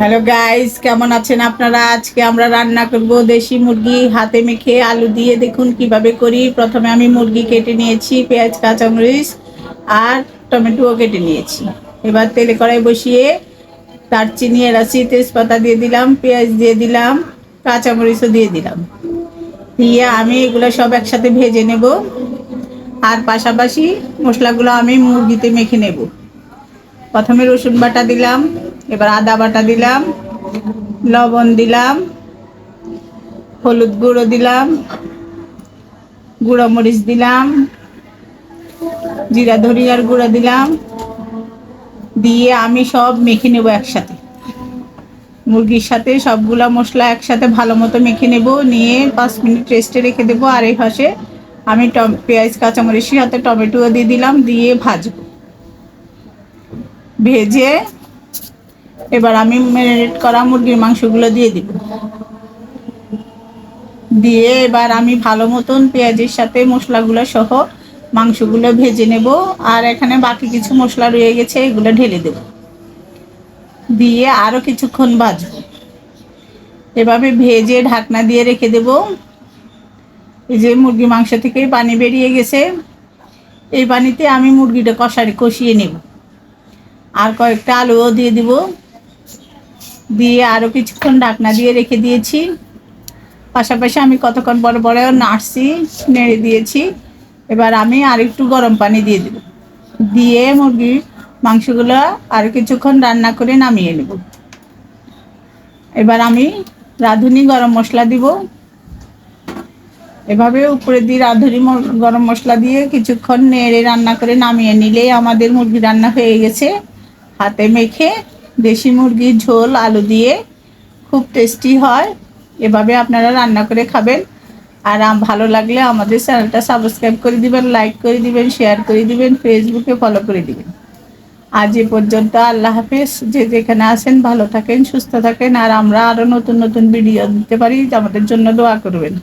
Hello guys, কেমন আছেন আপনারা? আজকে আমরা রান্না করব দেশি মুরগি হাতে মেখে আলু দিয়ে। দেখুন কিভাবে করি। প্রথমে আমি মুরগি কেটে নিয়েছি, পেঁয়াজ কাঁচামরিচ আর টমেটোও কেটে নিয়েছি। এবার তেলে কড়াই বসিয়ে দারচিনি এলাচি তেজপাতা দিয়ে দিলাম, পেঁয়াজ দিয়ে দিলাম, কাঁচামরিচও দিয়ে দিলাম। দিয়ে আমি এগুলো সব একসাথে ভেজে নেব। আর পাশাপাশি মশলাগুলো আমি মুরগিতে মেখে নেব। প্রথমে রসুন বাটা দিলাম, এবার আদা বাটা দিলাম, লবণ দিলাম, হলুদ গুঁড়ো দিলাম, গুঁড়ো মরিচ দিলাম, জিরা ধনিয়ার গুঁড়ো দিলাম। দিয়ে আমি সব মেখে নেব একসাথে। মুরগির সাথে সবগুলা মশলা একসাথে ভালো মতো মেখে নেব। নিয়ে 5 মিনিট রেস্টে রেখে দেবো। আর এই পাশে আমি পেঁয়াজ কাঁচামরিচের সাথে টমেটোও দিয়ে দিলাম, দিয়ে ভাজবো। ভেজে এবার আমি ম্যারিনেট করা মুরগির মাংসগুলো দিয়ে দিব। দিয়ে এবার আমি ভালো মতন পেঁয়াজের সাথে মশলাগুলো সহ মাংসগুলো ভেজে নেব। আর এখানে বাকি কিছু মশলা রয়ে গেছে, এগুলো ঢেলে দেব। দিয়ে আরও কিছুক্ষণ ভাজবো। এভাবে ভেজে ঢাকনা দিয়ে রেখে দেব। এই যে মুরগি মাংস থেকে পানি বেরিয়ে গেছে, এই পানিতে আমি মুরগিটা কষিয়ে নেব। আর কয়েকটা আলুও দিয়ে দিব। দিয়ে আরও কিছুক্ষণ ঢাকনা দিয়ে রেখে দিয়েছি। পাশাপাশি আমি কতক্ষণ বড় বড় নাড়ছি, নেড়ে দিয়েছি। এবার আমি আর একটু গরম পানি দিয়ে দেব। দিয়ে মুরগির মাংসগুলো আর কিছুক্ষণ রান্না করে নামিয়ে নেব। এবার আমি রাঁধুনি গরম মশলা দিব। এভাবে উপরে দিয়ে রাঁধুনি গরম মশলা দিয়ে কিছুক্ষণ নেড়ে রান্না করে নামিয়ে নিলেই আমাদের মুরগি রান্না হয়ে গেছে। হাতে মেখে দেশি মুরগির ঝোল আলু দিয়ে খুব টেস্টি হয়। এভাবে আপনারা রান্না করে খাবেন। আর ভালো লাগলে আমাদের চ্যানেলটা সাবস্ক্রাইব করে দিবেন, লাইক করে দিবেন, শেয়ার করে দিবেন, ফেসবুকে ফলো করে দিবেন। আজ এ পর্যন্ত। আল্লাহ হাফেজ। যে যেখানে আছেন ভালো থাকেন, সুস্থ থাকেন। আর আমরা আরও নতুন নতুন ভিডিও দিতে পারি, আমাদের জন্য দোয়া করবেন।